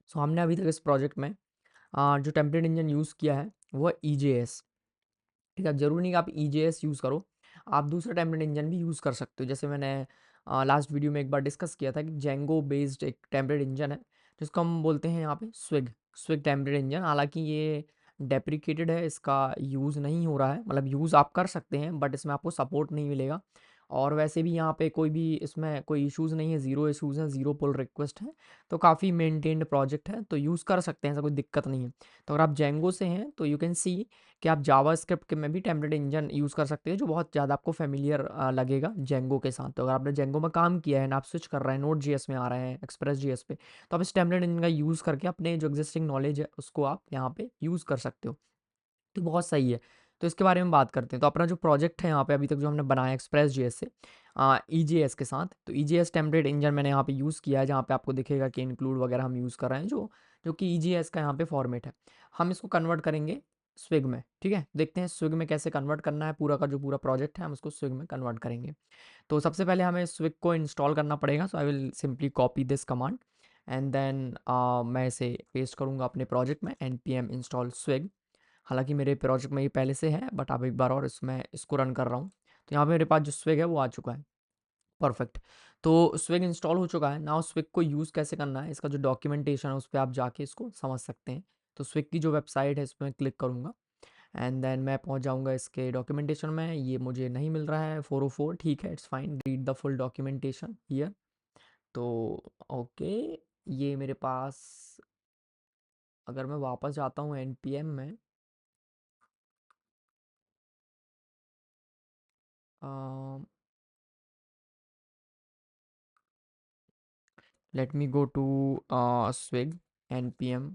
सो हमने अभी तक इस प्रोजेक्ट में जो टेम्पलेट इंजन यूज़ किया है वो है EJS। ठीक है, ज़रूरी नहीं कि आप EJS यूज़ करो, आप दूसरा टेम्पलेट इंजन भी यूज़ कर सकते हो। जैसे मैंने लास्ट वीडियो में एक बार डिस्कस किया था कि जेंगो बेस्ड एक टेम्पलेट इंजन है जिसको हम बोलते हैं यहाँ पे स्विग स्विग टेम्पलेट इंजन। हालांकि ये डेप्रिकेटेड है, इसका यूज़ नहीं हो रहा है, मतलब यूज़ आप कर सकते हैं बट इसमें आपको सपोर्ट नहीं मिलेगा। और वैसे भी यहाँ पे कोई भी इसमें कोई इश्यूज़ नहीं है, ज़ीरो इश्यूज़ हैं, ज़ीरो पुल रिक्वेस्ट है। तो काफ़ी मेंटेन्ड प्रोजेक्ट है, तो यूज़ कर सकते हैं, ऐसा कोई दिक्कत नहीं है। तो अगर आप जेंगो से हैं तो यू कैन सी कि आप जावास्क्रिप्ट के में भी टेम्पलेट इंजन यूज़ कर सकते हैं जो बहुत ज़्यादा आपको फेमिलियर लगेगा जेंगो के साथ। तो अगर आपने जेंगो में काम किया है ना, आप स्विच कर रहे हैं नोड जीएस में आ रहे हैं एक्सप्रेस जीएस पे, तो आप इस टेम्पलेट इंजन का यूज़ करके अपने जो एग्जिस्टिंग नॉलेज है उसको आप यहाँ पे यूज़ कर सकते हो। तो बहुत सही है। तो इसके बारे में बात करते हैं। तो अपना जो प्रोजेक्ट है यहाँ पे अभी तक जो हमने बनाया एक्सप्रेस जेएस से EJS के साथ, तो EJS टेम्पलेट इंजन मैंने यहाँ पे यूज़ किया है, जहाँ पे आपको दिखेगा कि इंक्लूड वगैरह हम यूज़ कर रहे हैं, जो जो कि EJS का यहाँ पे फॉर्मेट है। हम इसको कन्वर्ट करेंगे स्विग में। ठीक है, देखते हैं स्विग में कैसे कन्वर्ट करना है। पूरा का जो पूरा प्रोजेक्ट है हम उसको स्विग में कन्वर्ट करेंगे। तो सबसे पहले हमें स्विग को इंस्टॉल करना पड़ेगा। So I will simply copy this command and then मैं इसे पेस्ट करूँगा अपने प्रोजेक्ट में, npm इंस्टॉल स्विग। हालांकि मेरे प्रोजेक्ट में ये पहले से है बट अब एक बार और इसमें इसको रन कर रहा हूँ। तो यहाँ पे मेरे पास जो स्विग है वो आ चुका है। परफेक्ट। तो स्विग इंस्टॉल हो चुका है। नाउ स्विग को यूज़ कैसे करना है, इसका जो डॉक्यूमेंटेशन है उस पर आप जाके इसको समझ सकते हैं। तो स्विग की जो वेबसाइट है इस पर मैं क्लिक करूँगा एंड देन मैं पहुँच जाऊँगा इसके डॉक्यूमेंटेशन में। ये मुझे नहीं मिल रहा है 404, ठीक है, it's fine, read the full documentation here. तो ओके, ये मेरे पास, अगर मैं वापस जाता हूँ npm में, let me go to swig npm।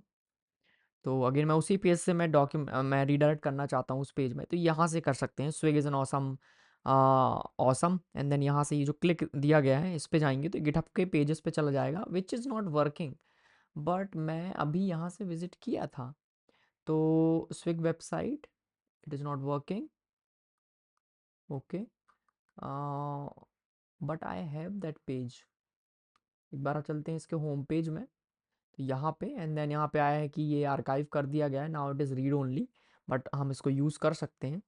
तो अगेन मैं उसी पेज से मैं रीडायरेक्ट करना चाहता हूँ उस पेज में, तो यहाँ से कर सकते हैं। Swig is an awesome awesome and then यहाँ से ये जो क्लिक दिया गया है इस पे जाएंगे तो गिटहब के पेजेस पे चला जाएगा, which is not working. But मैं अभी यहाँ से विजिट किया था, तो swig website, it is not working. Okay, but I have that page. एक बार चलते हैं इसके होम पेज में, तो यहाँ पे एंड देन यहाँ पे आया है कि ये आर्काइव कर दिया गया है, now it is read only, but हम इसको यूज़ कर सकते हैं।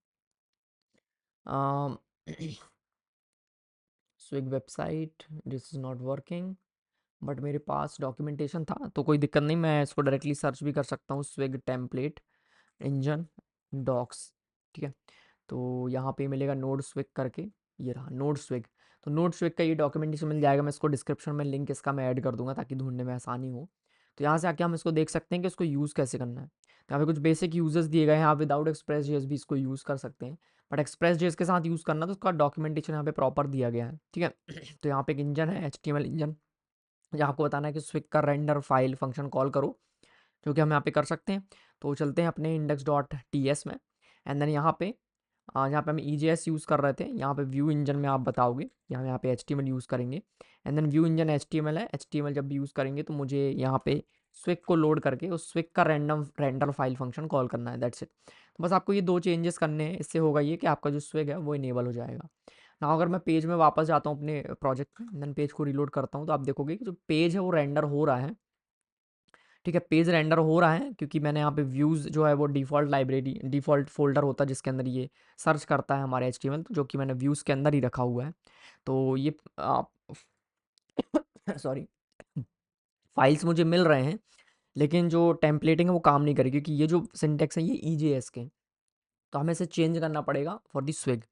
Swig website, this is not working, but मेरे पास डॉक्यूमेंटेशन था तो कोई दिक्कत नहीं, मैं इसको डायरेक्टली सर्च भी कर सकता हूँ, स्विग टेम्पलेट इंजन डॉक्स। ठीक है, तो यहाँ पे मिलेगा नोड स्विग करके, ये रहा नोड स्विग। तो नोड स्विग का ये डॉक्यूमेंटेशन मिल जाएगा, मैं इसको डिस्क्रिप्शन में लिंक इसका मैं ऐड कर दूंगा ताकि ढूंढने में आसानी हो। तो यहाँ से आके हम इसको देख सकते हैं कि इसको यूज़ कैसे करना है। तो यहाँ पे कुछ बेसिक यूजेस दिए गए हैं, आप विदाउट एक्सप्रेस जेएस भी इसको यूज़ कर सकते हैं, बट एक्सप्रेस जेएस के साथ यूज़ करना तो उसका डॉक्यूमेंटेशन यहाँ पे प्रॉपर दिया गया है। ठीक है, तो यहाँ पे एक इंजन है HTML इंजन, जहाँ आपको बताना है कि स्विग का रेंडर फाइल फंक्शन कॉल करो, जो कि हम यहाँ पे कर सकते हैं। तो चलते हैं अपने index.ts में एंड देन यहाँ पे जहाँ पे हम EJS यूज़ कर रहे थे, यहाँ पे व्यू इंजन में आप बताओगे, यहाँ पे HTML यूज़ करेंगे and then view engine HTML है। HTML जब भी यूज़ करेंगे तो मुझे यहाँ पे स्विग को लोड करके उस स्विग का रेंडर फाइल फंक्शन कॉल करना है, दैट्स इट। तो बस आपको ये दो चेंजेस करने हैं, इससे होगा ये कि आपका जो स्विग है वो इनेबल हो जाएगा ना। अगर मैं पेज में वापस जाता हूँ अपने प्रोजेक्ट में, देन पेज को रिलोड करता हूँ, तो आप देखोगे कि जो पेज है वो रेंडर हो रहा है। ठीक है, पेज रेंडर हो रहा है क्योंकि मैंने यहाँ पे व्यूज़ जो है वो डिफ़ॉल्ट लाइब्रेरी डिफ़ॉल्ट फ़ोल्डर होता है जिसके अंदर ये सर्च करता है हमारे HTML, जो कि मैंने व्यूज़ के अंदर ही रखा हुआ है। तो ये आप सॉरी, फाइल्स मुझे मिल रहे हैं, लेकिन जो टेम्पलेटिंग है वो काम नहीं करेगी क्योंकि ये जो सिंटेक्स है ये EJS के, तो हमें इसे चेंज करना पड़ेगा फॉर दी स्विग।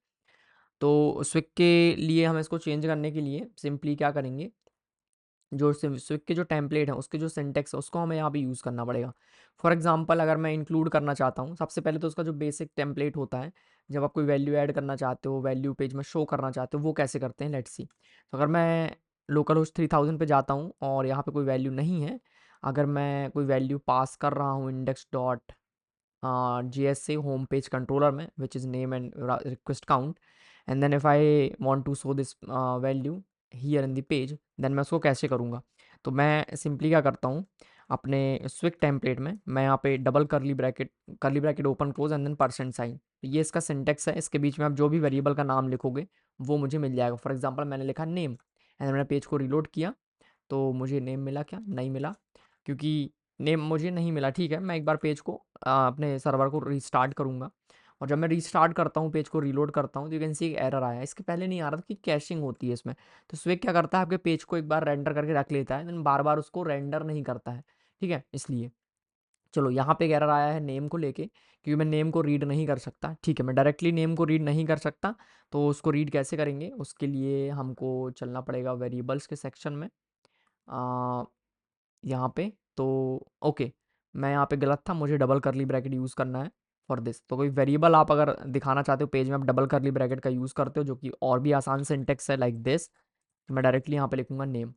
तो स्विग के लिए हमें इसको चेंज करने के लिए सिंपली क्या करेंगे, जो स्विग के जो टेम्पलेट है उसके जो सिंटेक्स है उसको हमें यहाँ पे यूज़ करना पड़ेगा। फॉर एग्जांपल अगर मैं इंक्लूड करना चाहता हूँ, सबसे पहले तो उसका जो बेसिक टेम्पलेट होता है, जब आप कोई वैल्यू ऐड करना चाहते हो, वैल्यू पेज में शो करना चाहते हो, वो कैसे करते हैं, लेट्स सी। तो अगर मैं लोकल होस्ट 3000 पे जाता हूँ और यहाँ पे कोई वैल्यू नहीं है, अगर मैं कोई वैल्यू पास कर रहा हूँ index.js से होम पेज कंट्रोलर में, which is name and request count, and then if I want to show this value here in the page, then मैं उसको कैसे करूँगा। तो मैं सिंपली क्या करता हूँ, अपने स्विग टेम्पलेट में मैं यहाँ पे double curly bracket open close and then %sign, ये इसका सिंटेक्स है। इसके बीच में आप जो भी वेरिएबल का नाम लिखोगे वो मुझे मिल जाएगा। फॉर एग्जांपल मैंने लिखा नेम एंड मैंने पेज को रिलोड किया, तो मुझे नेम मिला क्या, नहीं मिला, क्योंकि नेम मुझे नहीं मिला, ठीक है, मैं एक बार पेज को अपने सर्वर को रीस्टार्ट करूँगा, और जब मैं रीस्टार्ट करता हूँ, पेज को रीलोड करता हूँ, तो यू कैन सी एक एरर आया है। इसके पहले नहीं आ रहा था कि कैशिंग होती है इसमें। तो स्विग क्या करता है, आपके पेज को एक बार रेंडर करके रख लेता है, देन बार-बार उसको रेंडर नहीं करता है, ठीक है? इसलिए। चलो यहाँ पे एक एरर आया है नेम को लेके, क्योंकि मैं नेम को रीड नहीं कर सकता, ठीक है? मैं डायरेक्टली नेम को रीड नहीं कर सकता, तो उसको रीड कैसे करेंगे? उसके लिए हमको चलना पड़ेगा वेरिएबल्स के सेक्शन में। अ, यहाँ पे तो ओके, मैं यहाँ पे गलत था, मुझे डबल करली ब्रैकेट यूज़ करना है फॉर दिस। तो कोई वेरिएबल आप अगर दिखाना चाहते हो पेज में, आप डबल करली ब्रैकेट का यूज़ करते हो, जो कि और भी आसान सिंटेक्स है लाइक दिस। मैं डायरेक्टली यहाँ पे लिखूंगा name,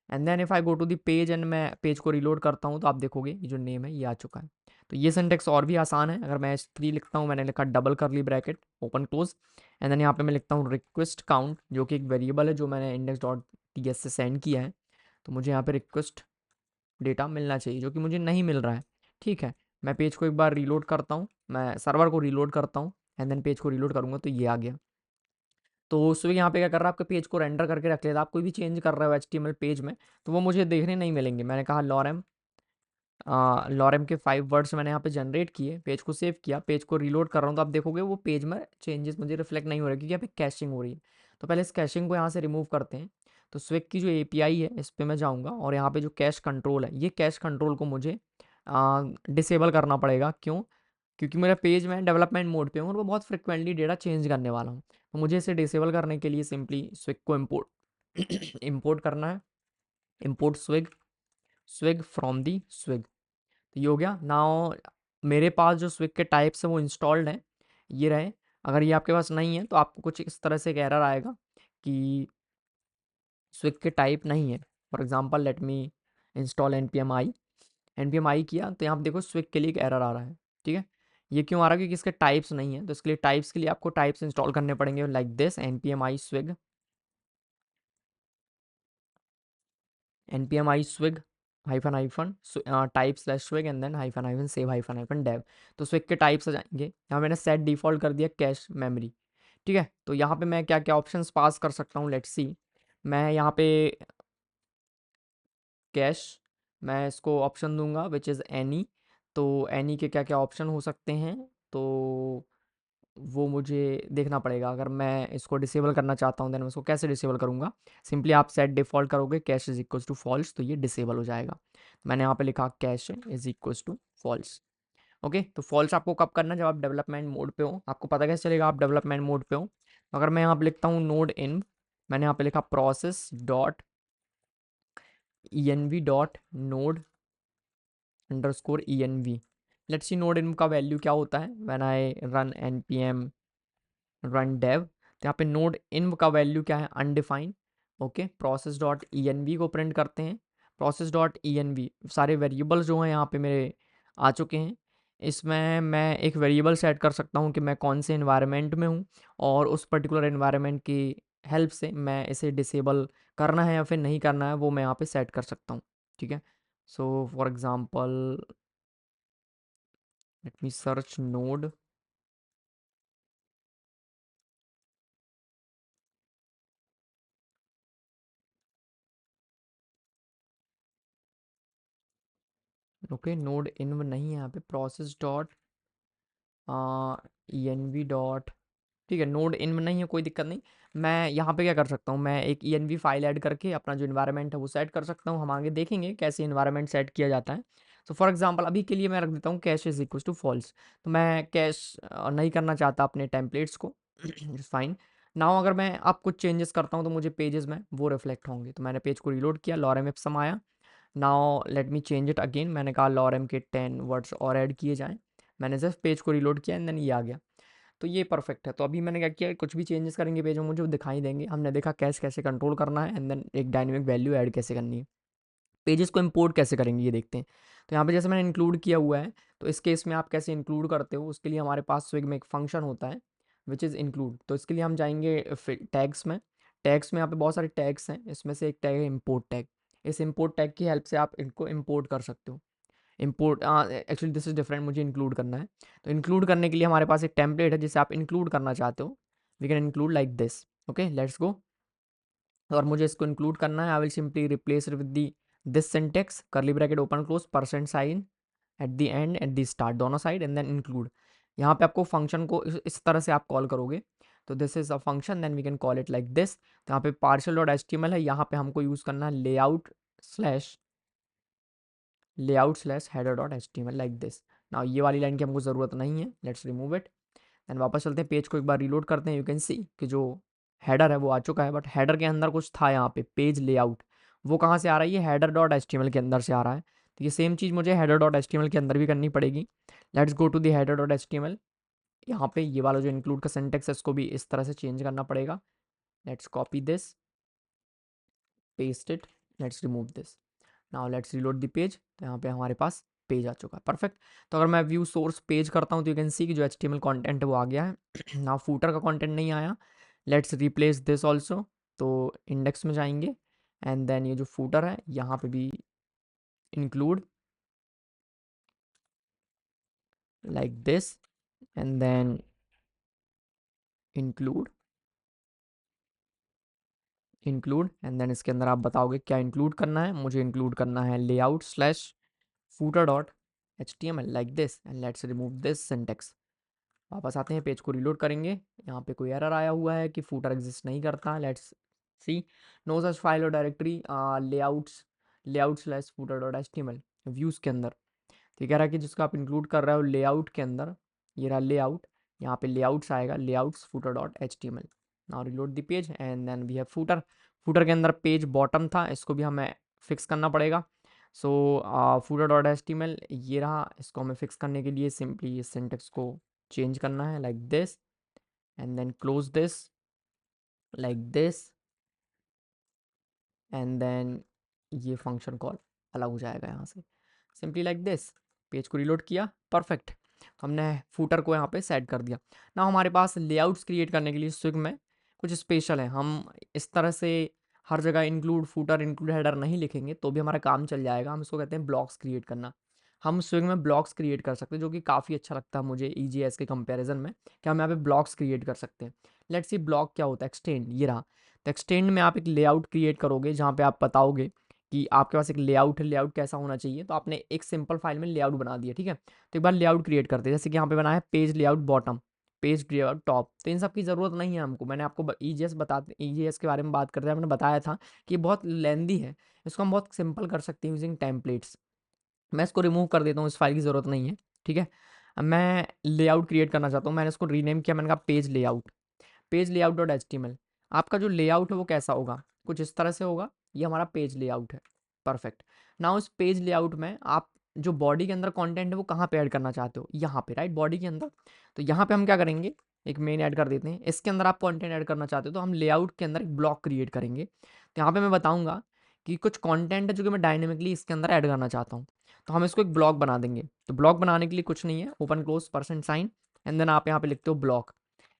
and then if I go to the page and मैं पेज को रीलोड करता हूँ, तो आप देखोगे ये जो नेम है ये आ चुका है। तो ये सिंटेक्स और भी आसान है। अगर मैं S3 लिखता हूँ, मैंने लिखा double curly bracket open close, and then यहाँ पे मैं लिखता हूँ रिक्वेस्ट काउंट, जो कि एक वेरिएबल है जो मैंने इंडेक्स डॉट टी एस से सेंड किया है। तो मुझे यहाँ पे रिक्वेस्ट डेटा मिलना चाहिए, जो कि मुझे नहीं मिल रहा है, ठीक है? मैं पेज को एक बार रीलोड करता हूँ, मैं सर्वर को रीलोड करता हूँ, एंड देन पेज को रीलोड करूँगा तो ये आ गया। तो उसमें यहाँ पे क्या कर रहा है, आपके पेज को रेंडर करके रख लेता है। आप कोई भी चेंज कर रहे हो HTML पेज में, तो वो मुझे देखने नहीं मिलेंगे। मैंने कहा लॉरेम, लॉरेम के 5 वर्ड्स मैंने यहाँ पे जनरेट किए, पेज को सेव किया, पेज को रीलोड कर रहा हूँ, तो आप देखोगे वो पेज में चेंजेस मुझे रिफ्लेक्ट नहीं हो रहे, क्योंकि यहाँ पे कैशिंग हो रही है। तो पहले इस कैशिंग को यहाँ से रिमूव करते हैं। तो स्विग की जो API है, इस पे मैं जाऊँगा, और यहाँ पे जो कैश कंट्रोल है, ये कैश कंट्रोल को मुझे डिसेबल करना पड़ेगा। क्यों? क्योंकि मेरा पेज मैं डेवलपमेंट मोड पे हूँ, और वो बहुत फ्रिक्वेंटली डेटा चेंज करने वाला हूँ। तो मुझे इसे डिसेबल करने के लिए सिंपली स्विग को इम्पोर्ट इम्पोर्ट करना है। Import swig, swig from the swig. तो ये हो गया। नाउ मेरे पास जो स्विग के टाइप्स हैं वो इंस्टॉल्ड हैं, ये रहे। अगर ये आपके पास नहीं है, तो आपको कुछ इस तरह से एक एरर आएगा कि स्विग के टाइप नहीं है। For example let me install npm i किया, तो यहाँ पे देखो स्विग के लिए एक एरर आ रहा है, ठीक है? ये क्यों आ रहा है? क्योंकि इसके टाइप्स नहीं है। तो इसके लिए टाइप्स के लिए आपको टाइप्स इंस्टॉल करने पड़ेंगे like this npm i swig, npm i swig hyphen hyphen type slash swig, and then hyphen hyphen save hyphen hyphen dev. तो स्विग के टाइप्स आ जाएंगे। यहाँ मैंने सेट डिफॉल्ट कर दिया कैश मेमोरी, ठीक है? तो यहाँ पे मैं क्या क्या ऑप्शंस पास कर सकता हूँ, लेट्स सी। मैं यहाँ पे कैश, मैं इसको ऑप्शन दूंगा विच इज़ एनी। तो एनी के क्या क्या ऑप्शन हो सकते हैं, तो वो मुझे देखना पड़ेगा। अगर मैं इसको डिसेबल करना चाहता हूँ, देन मैं इसको कैसे डिसेबल करूँगा? सिंपली आप सेट डिफ़ॉल्ट करोगे cache is equals to false, तो ये डिसेबल हो जाएगा। मैंने यहाँ पे लिखा cache is equals to false. Okay, तो फॉल्स आपको कब करना है? जब आप डेवलपमेंट मोड पे हो। आपको पता कैसे चलेगा आप डेवलपमेंट मोड पे हो? तो अगर मैं यहाँ पे लिखता हूँ नोड इन, मैंने यहाँ पे लिखा process dot env dot node underscore env। Let's see node इन का वैल्यू क्या होता है when I run npm run dev. तो यहाँ पे नोड इन का वैल्यू क्या है? Undefined. Okay, process dot env को प्रिंट करते हैं। प्रोसेस डॉट env, सारे वेरिएबल्स जो हैं यहाँ पे मेरे आ चुके हैं। इसमें मैं एक वेरिएबल सेट कर सकता हूँ कि मैं कौन से इन्वायरमेंट में हूँ, और उस पर्टिकुलर इन्वायरमेंट की हेल्प से मैं इसे डिसेबल करना है या फिर नहीं करना है, वो मैं यहाँ पे सेट कर सकता हूँ, ठीक है? So for example let me search node. Okay, node इन्व नहीं है यहाँ पे, प्रोसेस डॉट env डॉट, ठीक है, नोड इन्व नहीं है, कोई दिक्कत नहीं। मैं यहाँ पे क्या कर सकता हूँ, मैं एक env फाइल ऐड करके अपना जो इन्वायरमेंट है वो सेट कर सकता हूँ। हम आगे देखेंगे कैसे इन्वायरमेंट सेट किया जाता है। तो फॉर एग्जांपल अभी के लिए मैं रख देता हूँ cache is equal to false. तो मैं कैश नहीं करना चाहता अपने टेम्पलेट्स को, फाइन। नाउ अगर मैं अब कुछ चेंजेस करता हूँ, तो मुझे पेजेस में वो रिफ्लेक्ट होंगे। तो मैंने पेज को रीलोड किया, लॉरेम एप्सम आया। Now let me change it again, मैंने कहा लॉरेम के 10 वर्ड्स और ऐड किए जाएँ। मैंने जस्ट पेज को रीलोड किया, एंड देन ये आ गया। तो ये परफेक्ट है। तो अभी मैंने क्या किया, कुछ भी चेंजेस करेंगे पेज में मुझे वो दिखाई देंगे। हमने देखा कैश कैसे कंट्रोल करना है, एंड देन एक डायनेमिक वैल्यू ऐड कैसे करनी है। पेजेस को इंपोर्ट कैसे करेंगे ये देखते हैं। तो यहाँ पे जैसे मैंने इंक्लूड किया हुआ है, तो इस केस में आप कैसे इंक्लूड करते हो, उसके लिए हमारे पास स्विग में एक फंक्शन होता है विच इज़ इंक्लूड। तो इसके लिए हम जाएंगे टैग्स में। टैग्स में यहाँ पे बहुत सारे टैग्स हैं, इसमें से एक टैग है इम्पोर्ट टैग। इस इम्पोर्ट टैग की हेल्प से आप इनको इम्पोर्ट कर सकते हो। Import, actually this is different, मुझे इंक्लूड करना है। तो इंक्लूड करने के लिए हमारे पास एक टेम्पलेट है जिसे आप इंक्लूड करना चाहते हो। We can include like this. Okay, let's go. और मुझे इसको इंक्लूड करना है, I will simply replace it with the this syntax curly bracket open close percent sign at the end at the start दोनों side and then include. यहाँ पे आपको function को इस तरह से आप कॉल करोगे तो this is a function then we can call it like this. तो यहाँ पे पार्शियल डॉट एचटीएमएल है, यहाँ पे हमको यूज करना है layout slash header dot HTML like this. ना ये वाली लाइन की हमको ज़रूरत नहीं है, लेट्स रिमूव इट। देन वापस चलते हैं, पेज को एक बार रीलोड करते हैं। यू कैन सी कि जो हेडर है वो आ चुका है, बट हेडर के अंदर कुछ था यहाँ पे पेज लेआउट, वो कहाँ से आ रहा है? ये हेडर डॉट एचटीएमएल के अंदर से आ रहा है। तो ये सेम चीज़ मुझे हेडर डॉट एचटीएमएल के अंदर भी करनी पड़ेगी। Let's go to the header dot HTML. यहाँ पे ये वाला जो इंक्लूड का सिंटेक्स है इसको भी इस तरह से चेंज करना पड़ेगा। Let's copy this, paste it, let's remove this. Now let's reload the page. तो यहाँ पे हमारे पास पेज आ चुका है, परफेक्ट। तो अगर मैं व्यू सोर्स पेज करता हूँ तो यू कैन सी कि जो एचटीएमएल कंटेंट है वो आ गया है। नाउ फूटर का कंटेंट नहीं आया, लेट्स रिप्लेस दिस ऑल्सो। तो इंडेक्स में जाएंगे एंड देन ये जो फूटर है यहाँ पे भी include like this and then include and then इसके अंदर आप बताओगे क्या इंक्लूड करना है। मुझे इंक्लूड करना है layout slash footer dot H T M L like this and let's remove this syntax. वापस आते हैं, पेज को रीलोड करेंगे। यहाँ पे कोई एरर आया हुआ है कि फूटर एग्जिस्ट नहीं करता। Let's see, no such file or directory layout slash footer dot H T M L views के अंदर। तो ये कह रहा है कि जिसको आप इंक्लूड कर रहे हो लेआउट के अंदर, ये रहा लेआउट, यहाँ पे लेआउट्स आएगा, layouts footer dot H T M L. Now reload the page and then we have footer. Footer के अंदर पेज बॉटम था, इसको भी हमें फिक्स करना पड़ेगा। So footer dot H T M L ये रहा, इसको हमें फिक्स करने के लिए सिंपली इस सिंटेक्स को चेंज करना है like this and then close this like this and then ये फंक्शन कॉल अलग हो जाएगा यहाँ से, सिंपली लाइक दिस। पेज को रिलोड किया, परफेक्ट। हमने फूटर को यहाँ पे सेट कर दिया। ना हमारे पास लेआउट्स क्रिएट करने के लिए स्विग में कुछ स्पेशल है। हम इस तरह से हर जगह इंक्लूड फूटर इंक्लूड हेडर नहीं लिखेंगे तो भी हमारा काम चल जाएगा। हम इसको कहते हैं ब्लॉक्स क्रिएट करना। हम स्विग में ब्लॉक्स क्रिएट कर सकते हैं, जो कि काफ़ी अच्छा लगता है मुझे EJS के कंपैरिजन में, कि हम यहाँ पे ब्लॉक्स क्रिएट कर सकते हैं। लेट्स सी ब्लॉक क्या होता है, एक्सटेंड, ये रहा। तो एक्सटेंड में आप एक लेआउट क्रिएट करोगे जहाँ पे आप बताओगे कि आपके पास एक लेआउट है, लेआउट कैसा होना चाहिए। तो आपने एक सिंपल फाइल में लेआउट बना दिया, ठीक है। तो एक बार लेआउट क्रिएट करते हैं, जैसे कि यहाँ पे बना है page layout bottom, page layout top. तो इन सब की ज़रूरत नहीं है हमको। मैंने आपको EJS के बारे में बात करते हैं, मैंने बताया था कि ये बहुत लेंदी है, इसको हम बहुत सिंपल कर सकते हैं यूजिंग टेम्पलेट्स। मैं इसको रिमूव कर देता हूँ, इस फाइल की ज़रूरत नहीं है, ठीक है। अब मैं लेआउट क्रिएट करना चाहता हूँ, मैंने इसको रीनेम किया, मैंने कहा page layout dot H T M L. आपका जो लेआउट है वो कैसा होगा, कुछ इस तरह से होगा। ये हमारा पेज लेआउट है, परफेक्ट। नाउ इस पेज लेआउट में आप जो बॉडी के अंदर कंटेंट है वो कहाँ पे ऐड करना चाहते हो, यहाँ पे, राइट, बॉडी के अंदर। तो यहाँ पे हम क्या करेंगे, एक मेन ऐड कर देते हैं। इसके अंदर आप कंटेंट ऐड करना चाहते हो तो हम लेआउट के अंदर एक ब्लॉक क्रिएट करेंगे। तो यहाँ पे मैं बताऊंगा कि कुछ कंटेंट है जो कि मैं डायनेमिकली इसके अंदर ऐड करना चाहता हूँ, तो हम इसको एक ब्लॉक बना देंगे। तो ब्लॉक बनाने के लिए कुछ नहीं है, open close percent sign and then आप यहाँ पे लिखते हो ब्लॉक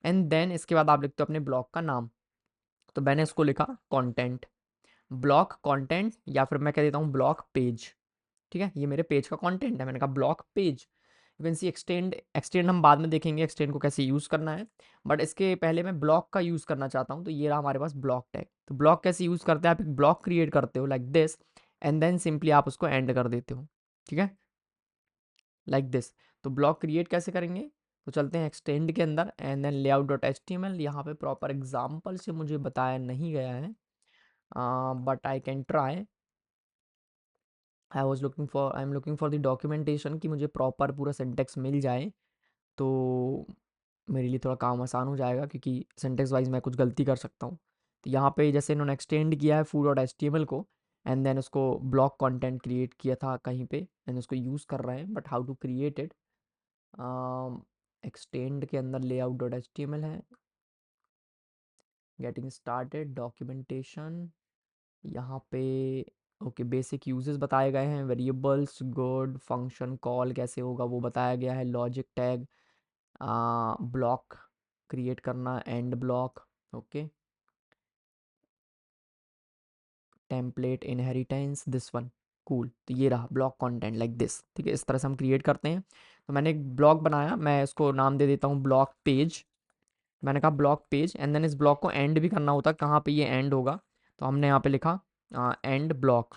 एंड देन इसके बाद आप लिखते हो अपने ब्लॉक का नाम। तो मैंने इसको लिखा कंटेंट, ब्लॉक कंटेंट, या फिर मैं कह देता हूँ ब्लॉक पेज, ठीक है। ये मेरे पेज का कंटेंट है, मैंने कहा block page. You can C extend हम बाद में देखेंगे एक्सटेंड को कैसे यूज़ करना है, बट इसके पहले मैं ब्लॉक का यूज़ करना चाहता हूँ। तो ये रहा हमारे पास ब्लॉक टैग। तो ब्लॉक कैसे यूज़ करते हैं, आप एक ब्लॉक क्रिएट करते हो like this and then simply आप उसको एंड कर देते हो, ठीक है, लाइक दिस। तो ब्लॉक क्रिएट कैसे करेंगे, तो चलते हैं एक्सटेंड के अंदर and then layout dot H T M L. यहाँ पे प्रॉपर एग्जाम्पल से मुझे बताया नहीं गया है, but I can try. I am looking for the documentation कि मुझे प्रॉपर पूरा सिंटेक्स मिल जाए तो मेरे लिए थोड़ा काम आसान हो जाएगा, क्योंकि सिंटेक्स वाइज मैं कुछ गलती कर सकता हूँ। तो यहाँ पे जैसे इन्होंने एक्सटेंड किया है food dot H T M L को एंड देन उसको ब्लॉक कंटेंट क्रिएट किया था कहीं पे एंड उसको यूज़ कर रहे हैं, but how to create it. Extend के अंदर layout dot H T M L है, गेटिंग स्टार्टेड डॉक्यूमेंटेशन, यहाँ पे ओके बेसिक यूजेस बताए गए हैं, वेरिएबल्स, गुड फंक्शन कॉल कैसे होगा वो बताया गया है, लॉजिक टैग, ब्लॉक क्रिएट करना, and block, okay, template inheritance, this one, cool. तो ये रहा ब्लॉक कंटेंट लाइक दिस, ठीक है। इस तरह से हम क्रिएट करते हैं। तो मैंने एक ब्लॉक बनाया, मैं इसको नाम दे देता हूँ ब्लॉक पेज। मैंने कहा ब्लॉक पेज एंड देन इस ब्लॉक को एंड भी करना होता है, कहाँ पे ये एंड होगा। तो हमने यहाँ पे लिखा एंड ब्लॉक,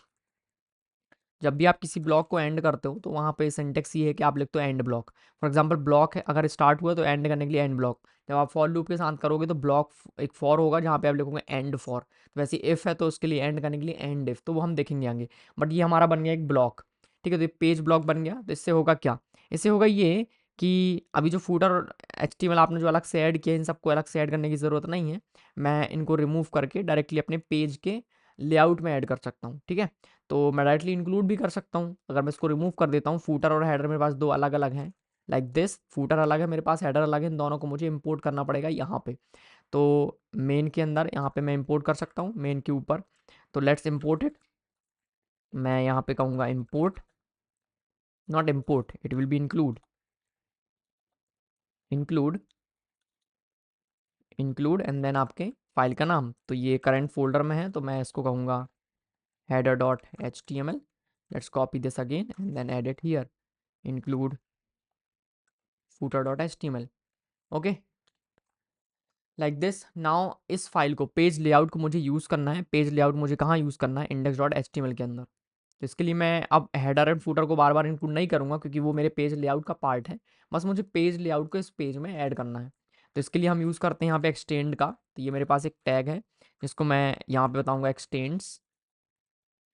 जब भी आप किसी ब्लॉक को एंड करते हो तो वहाँ पे सिंटेक्स ये है कि आप लिखते हो and block. For example block है, अगर स्टार्ट हुआ तो एंड करने के लिए एंड ब्लॉक। जब आप फॉर लूप के साथ करोगे तो ब्लॉक एक फॉर होगा जहाँ पे आप लिखोगे एंड फॉर। तो वैसे इफ़ है तो उसके लिए एंड करने के लिए एंड इफ़, तो वो हम देखेंगे आगे। बट ये हमारा बन गया एक ब्लॉक, ठीक है। तो ये पेज ब्लॉक बन गया। तो इससे होगा क्या, इससे होगा ये कि अभी जो फूटर और HTML आपने जो अलग से ऐड किया, इन सबको अलग से ऐड करने की ज़रूरत नहीं है। मैं इनको रिमूव करके डायरेक्टली अपने पेज के लेआउट में ऐड कर सकता हूँ, ठीक है। तो मैं डायरेक्टली इंक्लूड भी कर सकता हूँ। अगर मैं इसको रिमूव कर देता हूँ, फूटर और हेडर मेरे पास दो अलग अलग हैं, लाइक दिस। फूटर अलग है मेरे पास, हेडर अलग है, इन दोनों को मुझे इंपोर्ट करना पड़ेगा यहाँ पे। तो मेन के अंदर यहाँ पे मैं इंपोर्ट कर सकता हूँ, मेन के ऊपर। तो लेट्स इंपोर्ट इट। मैं यहाँ पे कहूँगा import, not import, it will be include, include, include and then आपके फाइल का नाम। तो ये करंट फोल्डर में है, तो मैं इसको कहूँगा header.html। let's copy this again and then add it here, include footer.html। Okay, like this. Now इस फाइल को, पेज लेआउट को मुझे यूज़ करना है। पेज लेआउट मुझे कहाँ यूज़ करना है, index.html के अंदर। तो इसके लिए मैं अब हेडर एंड फूटर को बार बार इंक्लूड नहीं करूँगा क्योंकि वो मेरे पेज लेआउट का पार्ट है। बस मुझे पेज लेआउट को इस पेज में ऐड करना है। तो इसके लिए हम यूज़ करते हैं यहाँ पे एक्सटेंड का। तो ये मेरे पास एक टैग है जिसको मैं यहाँ पे बताऊँगा extends,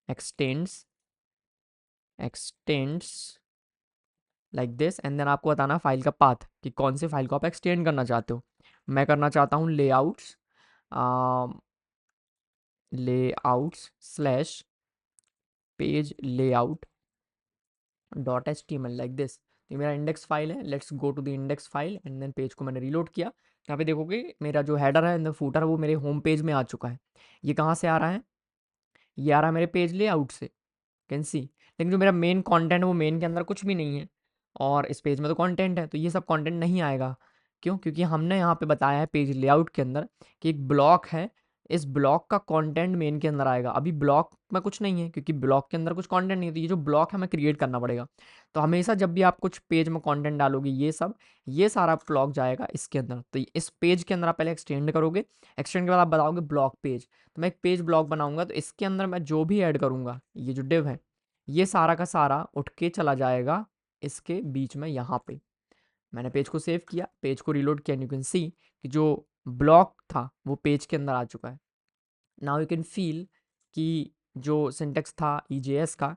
extends, extends, like this. And then आपको बताना फाइल का पाथ कि कौन से फाइल को आप एक्सटेंड करना चाहते हो। मैं करना चाहता हूँ layouts, layouts slash page layout dot HTML, like this. तो ये मेरा इंडेक्स फाइल है। Let's go to the index file and then page को मैंने रीलोड किया। यहाँ पे देखोगे मेरा जो हेडर है एंड फूटर है वो मेरे होम पेज में आ चुका है। ये कहाँ से आ रहा है, ये आ रहा है मेरे पेज लेआउट से, कैन सी। लेकिन जो मेरा मेन कंटेंट है वो मेन के अंदर कुछ भी नहीं है, और इस पेज में तो कंटेंट है, तो ये सब कंटेंट नहीं आएगा। क्यों, क्योंकि हमने यहाँ पे बताया है पेज लेआउट के अंदर कि एक ब्लॉक है, इस ब्लॉक का कंटेंट मेन के अंदर आएगा। अभी ब्लॉक में कुछ नहीं है क्योंकि ब्लॉक के अंदर कुछ कंटेंट नहीं है, तो ये जो ब्लॉक है हमें क्रिएट करना पड़ेगा। तो हमेशा जब भी आप कुछ पेज में कंटेंट डालोगे, ये सब, ये सारा ब्लॉक जाएगा इसके अंदर। तो इस पेज के अंदर आप पहले एक्सटेंड करोगे, एक्सटेंड के बाद आप बताओगे ब्लॉक पेज। तो मैं एक पेज ब्लॉक बनाऊंगा, तो इसके अंदर मैं जो भी ऐड करूंगा, ये जो डिव है, ये सारा का सारा उठ के चला जाएगा इसके बीच में यहाँ पे। मैंने पेज को सेव किया, पेज को रीलोड किया, यू कैन सी कि जो ब्लॉक था वो पेज के अंदर आ चुका है। नाउ यू कैन फील कि जो सिंटेक्स था EJS का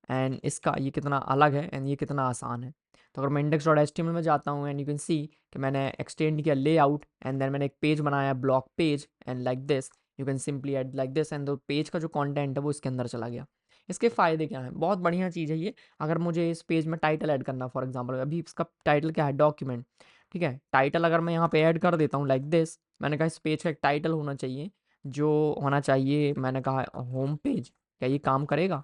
एंड इसका, ये कितना अलग है एंड ये कितना आसान है। तो अगर मैं index.html में जाता हूँ एंड यू कैन सी कि मैंने एक्सटेंड किया लेआउट एंड देन मैंने एक पेज बनाया block page and like this, you can simply add like this and page का जो कंटेंट है वो इसके अंदर चला गया। इसके फ़ायदे क्या हैं, बहुत बढ़िया चीज़ है ये। अगर मुझे इस पेज में टाइटल ऐड करना, फॉर एग्जांपल अभी इसका टाइटल क्या है, डॉक्यूमेंट, ठीक है। टाइटल अगर मैं यहाँ पे ऐड कर देता हूँ लाइक दिस, मैंने कहा इस पेज का एक टाइटल होना चाहिए, जो होना चाहिए, मैंने कहा होम पेज। क्या ये काम करेगा,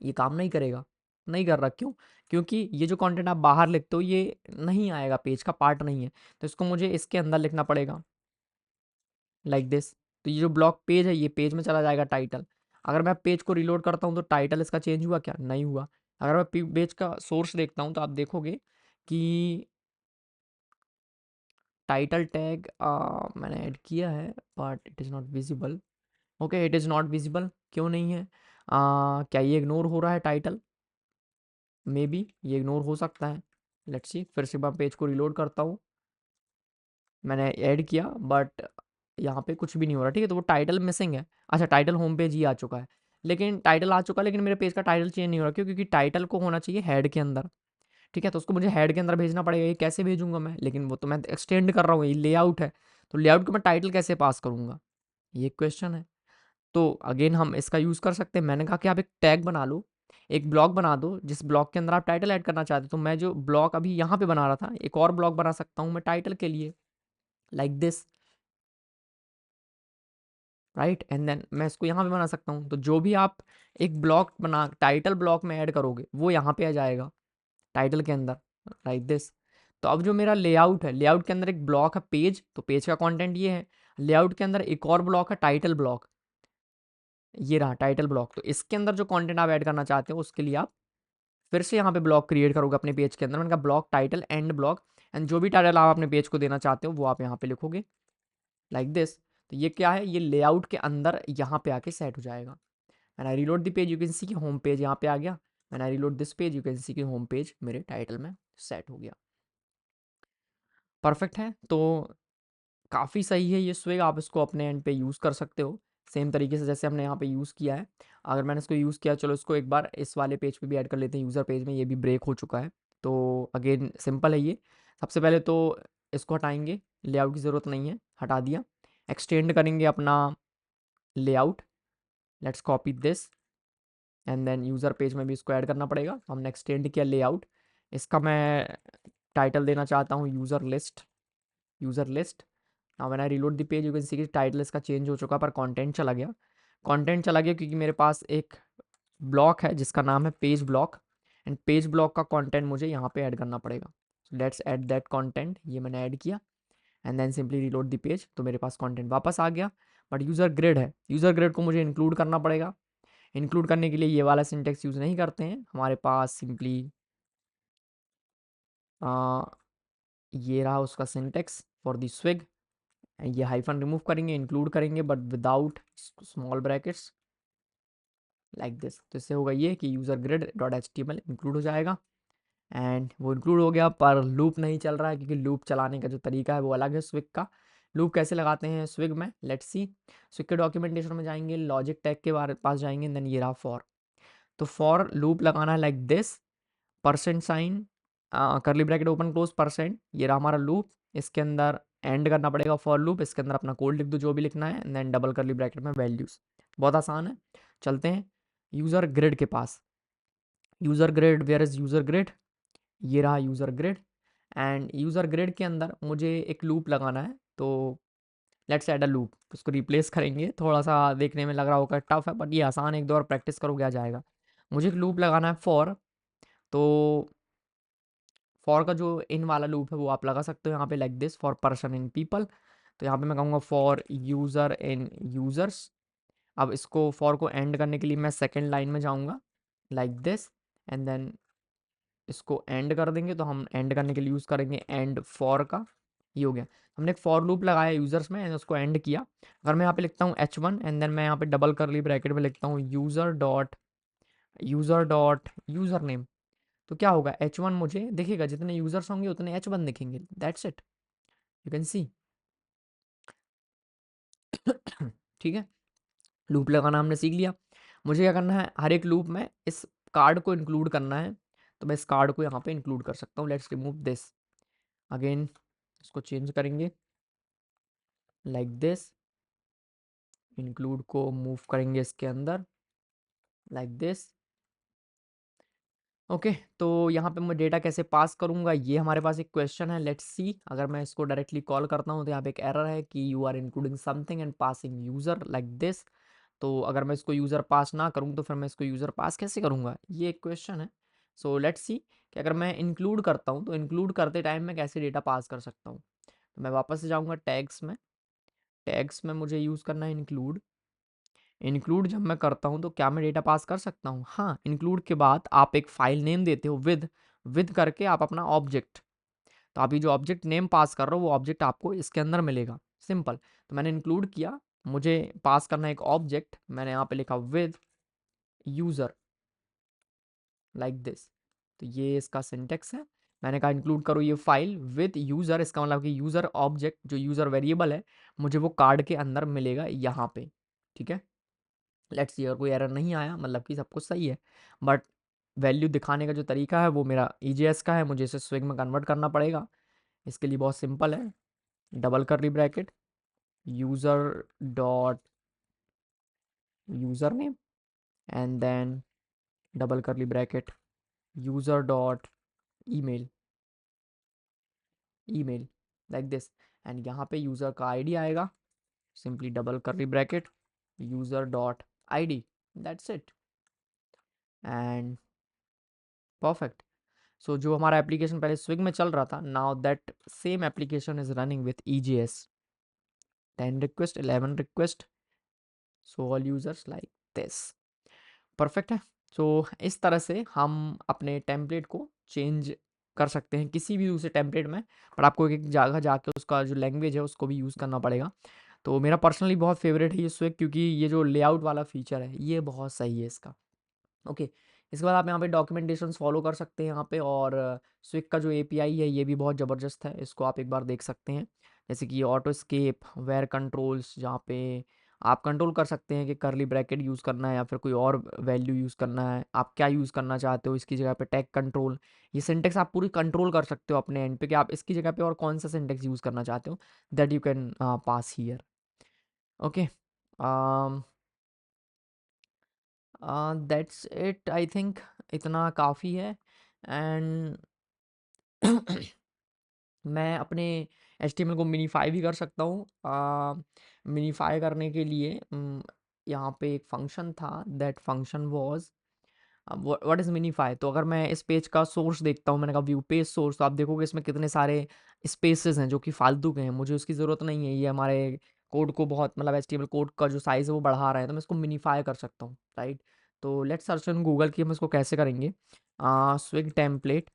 ये काम नहीं करेगा, नहीं कर रहा। क्यों, क्योंकि ये जो कंटेंट आप बाहर लिखते हो ये नहीं आएगा, पेज का पार्ट नहीं है। तो इसको मुझे इसके अंदर लिखना पड़ेगा लाइक दिस। तो ये जो ब्लॉक पेज है ये पेज में चला जाएगा टाइटल। अगर मैं पेज को रिलोड करता हूँ तो टाइटल इसका चेंज हुआ क्या, नहीं हुआ। अगर मैं पेज का सोर्स देखता हूँ तो आप देखोगे कि टाइटल टैग मैंने ऐड किया है but it is not visible. Okay, it is not visible, क्यों नहीं है, क्या ये इग्नोर हो रहा है टाइटल, मे बी ये इग्नोर हो सकता है। लेट्स सी, फिर से मैं पेज को रिलोड करता हूँ, मैंने ऐड किया बट यहाँ पे कुछ भी नहीं हो रहा, ठीक है। तो वो टाइटल मिसिंग है। अच्छा, टाइटल होम पेज ही आ चुका है, लेकिन टाइटल आ चुका है लेकिन मेरे पेज का टाइटल चेंज नहीं हो रहा। क्यों, क्योंकि टाइटल को होना चाहिए हेड के अंदर, ठीक है। तो उसको मुझे हेड के अंदर भेजना पड़ेगा। ये कैसे भेजूंगा मैं, लेकिन वो तो मैं एक्सटेंड कर रहा हूँ, ये लेआउट है, तो लेआउट को मैं टाइटल कैसे पास करूँगा, ये क्वेश्चन है। तो अगेन हम इसका यूज़ कर सकते हैं। मैंने कहा कि आप एक टैग बना लो, एक ब्लॉक बना दो जिस ब्लॉक के अंदर आप टाइटल ऐड करना चाहते हो। तो मैं जो ब्लॉक अभी यहाँ पे बना रहा था, एक और ब्लॉक बना सकता हूँ मैं टाइटल के लिए, like this, right. And then मैं इसको यहाँ पे बना सकता हूँ। तो जो भी आप एक ब्लॉक बना टाइटल ब्लॉक में ऐड करोगे वो यहाँ पे आ जाएगा टाइटल के अंदर, लाइक दिस। तो अब जो मेरा लेआउट है, लेआउट के अंदर एक ब्लॉक है पेज, तो पेज का कंटेंट ये है। लेआउट के अंदर एक और ब्लॉक है टाइटल ब्लॉक, ये रहा टाइटल ब्लॉक। तो इसके अंदर जो कंटेंट आप ऐड करना चाहते हो उसके लिए आप फिर से यहाँ पे ब्लॉक क्रिएट करोगे अपने पेज के अंदर। मैंने कहा block title and block, and जो भी टाइटल आप अपने पेज को देना चाहते हो वो आप यहाँ पे लिखोगे लाइक दिस। तो ये क्या है, ये लेआउट के अंदर यहाँ पे आके सेट हो जाएगा। When I reload the page you can see कि होम पेज यहाँ पे आ गया। When I reload this page you can see कि होम पेज मेरे टाइटल में सेट हो गया। परफेक्ट है। तो काफ़ी सही है ये स्विग, आप इसको अपने एंड पे यूज़ कर सकते हो सेम तरीके से जैसे हमने यहाँ पे यूज़ किया है। अगर मैंने इसको यूज़ किया, चलो इसको एक बार इस वाले पेज पे भी ऐड कर लेते हैं, यूज़र पेज में, ये भी ब्रेक हो चुका है। तो अगेन सिंपल है ये। सबसे पहले तो इसको हटाएंगे, लेआउट की ज़रूरत नहीं है, हटा दिया। एक्सटेंड करेंगे अपना layout, let's copy this and then user page में भी इसको ऐड करना पड़ेगा। हमने एक्सटेंड किया लेआउट, इसका मैं टाइटल देना चाहता हूँ user list, user list. Now when I reload the page you can see कि टाइटल इसका चेंज हो चुका, पर कंटेंट चला गया। कंटेंट चला गया क्योंकि मेरे पास एक ब्लॉक है जिसका नाम है page block, and page block का कंटेंट मुझे यहाँ पे ऐड करना पड़ेगा। लेट्स ऐड दैट कंटेंट, ये मैंने ऐड किया and then simply reload the page, तो मेरे पास कंटेंट वापस आ गया। बट यूज़र ग्रिड है, यूज़र ग्रिड को मुझे इंक्लूड करना पड़ेगा। इंक्लूड करने के लिए ये वाला सिंटेक्स यूज़ नहीं करते हैं, हमारे पास सिंपली ये रहा उसका सिंटेक्स फॉर द स्विग। ये हाइफन रिमूव करेंगे, इंक्लूड करेंगे but without small brackets like this. तो इससे होगा ये कि user grid dot H T M L include हो जाएगा एंड वो इंक्लूड हो गया, पर लूप नहीं चल रहा है क्योंकि लूप चलाने का जो तरीका है वो अलग है स्विग का। लूप कैसे लगाते हैं स्विग में, लेट्स सी। स्विग के डॉक्यूमेंटेशन में जाएंगे, लॉजिक टैग के बारे पास जाएंगे, देन ये रहा फॉर। तो फॉर लूप लगाना है like this, percent sign, curly bracket open close percent, ये रहा हमारा लूप। इसके अंदर एंड करना पड़ेगा फॉर लूप, इसके अंदर अपना कोड लिख दो जो भी लिखना है, देन डबल करली ब्रैकेट में वैल्यूज। बहुत आसान है। चलते हैं यूज़र ग्रिड के पास। User grid, where is user grid, ये रहा user grid. And user grid के अंदर मुझे एक लूप लगाना है, तो लेट्स ऐड अ लूप। उसको रिप्लेस करेंगे, थोड़ा सा देखने में लग रहा होगा टफ है बट ये आसान है, एक दो और प्रैक्टिस करोगे आ जाएगा। मुझे एक लूप लगाना है फॉर, तो फॉर का जो इन वाला लूप है वो आप लगा सकते हो यहाँ पे like this, for person in people. तो यहाँ पे मैं कहूँगा फॉर यूज़र इन यूज़र्स। अब इसको फॉर को एंड करने के लिए मैं सेकेंड लाइन में जाऊँगा लाइक दिस एंड देन इसको एंड कर देंगे। तो हम एंड करने के लिए यूज़ करेंगे एंड फॉर का। ये हो गया, हमने एक फॉर लूप लगाया यूज़र्स में एंड उसको एंड किया। अगर मैं यहाँ पे लिखता हूँ h1 एंड देन मैं यहाँ पे डबल करली ब्रैकेट में लिखता हूँ यूज़र डॉट यूज़र नेम, तो क्या होगा h1 मुझे दिखेगा, जितने यूज़र्स होंगे उतने h1 दिखेंगे, दैट्स इट, यू कैन सी। ठीक है, लूप लगाना हमने सीख लिया। मुझे क्या करना है, हर एक लूप में इस कार्ड को इंक्लूड करना है, तो मैं इस कार्ड को यहाँ पे इंक्लूड कर सकता हूँ। लेट्स रिमूव दिस, अगेन इसको चेंज करेंगे लाइक दिस, इंक्लूड को मूव करेंगे इसके अंदर लाइक दिस। ओके, तो यहाँ पे मैं डेटा कैसे पास करूँगा, ये हमारे पास एक क्वेश्चन है, लेट्स सी। अगर मैं इसको डायरेक्टली कॉल करता हूँ तो यहाँ पे एक एरर है कि you are including something and passing user like this. तो अगर मैं इसको यूज़र पास ना करूँ तो फिर मैं इसको यूज़र पास कैसे करूँगा, ये एक क्वेश्चन है। सो लेट्स सी कि अगर मैं इंक्लूड करता हूँ तो इंक्लूड करते टाइम मैं कैसे डेटा पास कर सकता हूँ। तो मैं वापस से जाऊँगा टैग्स में, टैग्स में मुझे यूज़ करना है इंक्लूड। इंक्लूड जब मैं करता हूँ तो क्या मैं डेटा पास कर सकता हूँ, हाँ। इंक्लूड के बाद आप एक फाइल नेम देते हो विद करके आप अपना ऑब्जेक्ट, तो आप ये जो ऑब्जेक्ट नेम पास कर रहे हो वो ऑब्जेक्ट आपको इसके अंदर मिलेगा, सिंपल। तो मैंने इंक्लूड किया, मुझे पास करना है एक ऑब्जेक्ट, मैंने यहाँ पे लिखा विद यूज़र लाइक दिस। तो ये इसका सिंटेक्स है। मैंने कहा इंक्लूड करो ये फाइल विद यूज़र, इसका मतलब कि यूज़र ऑब्जेक्ट जो यूज़र वेरिएबल है मुझे वो कार्ड के अंदर मिलेगा यहाँ पे, ठीक है। लेट्स सी, अगर कोई एरर नहीं आया मतलब कि सब कुछ सही है, बट वैल्यू दिखाने का जो तरीका है वो मेरा EJS का है, मुझे इसे स्विग में कन्वर्ट करना पड़ेगा। इसके लिए बहुत सिंपल है, double curly bracket user dot user name and then double curly bracket user dot email, email like this. And यहाँ पे यूज़र का आईडी आएगा, simply double curly bracket user dot ID, that's it and perfect. So जो हमारा application पहले Swig में चल रहा था, now that same application is running with EJS, 10 request 11 request, so all users like this, perfect है। सो इस तरह से हम अपने टेम्पलेट को चेंज कर सकते हैं किसी भी दूसरे टेम्पलेट में, पर आपको एक एक जगह जाके उसका जो लैंग्वेज है उसको भी यूज़ करना पड़ेगा। तो मेरा पर्सनली बहुत फेवरेट है ये स्विग, क्योंकि ये जो लेआउट वाला फीचर है ये बहुत सही है इसका। ओके, इसके बाद आप यहाँ पे डॉक्यूमेंटेशंस फॉलो कर सकते हैं यहाँ पे, और स्विग का जो एपीआई है ये भी बहुत ज़बरदस्त है, इसको आप एक बार देख सकते हैं। जैसे कि ऑटो स्केप, वेयर कंट्रोल्स, जहाँ पे आप कंट्रोल कर सकते हैं कि करली ब्रैकेट यूज़ करना है या फिर कोई और वैल्यू यूज़ करना है, आप क्या यूज़ करना चाहते हो इसकी जगह पे। टैग कंट्रोल, ये सिंटेक्स आप पूरी कंट्रोल कर सकते हो अपने एंड पे कि आप इसकी जगह पे और कौन सा सिंटेक्स यूज़ करना चाहते हो, that you can pass here. Okay, that's it I think, इतना काफ़ी है। एंड मैं अपने HTML को मिनीफाई भी कर सकता हूँ। मिनीफाई करने के लिए यहाँ पे एक फंक्शन था, that function was what is minify. तो अगर मैं इस पेज का सोर्स देखता हूँ, मैंने कहा व्यू पेज सोर्स, तो आप देखोगे इसमें कितने सारे स्पेसेस हैं जो कि फालतू के हैं, मुझे उसकी ज़रूरत नहीं है। ये हमारे कोड को बहुत, मतलब HTML कोड का जो साइज़ है वो बढ़ा रहा है, तो मैं इसको मिनीफाई कर सकता हूँ, राइट। तो लेट्स सर्च इन गूगल कि हम इसको कैसे करेंगे। Swig template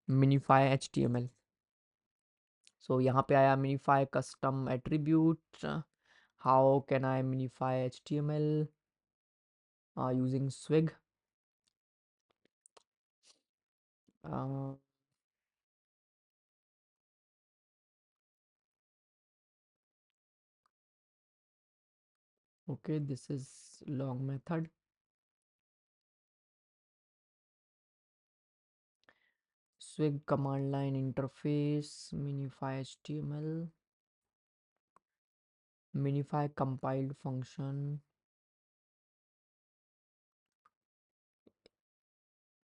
minify HTML। सो यहाँ पे आया minify custom attribute, how can I minify HTML using swig. Okay, this is long method. Swig command line interface, minify HTML, minify compiled function,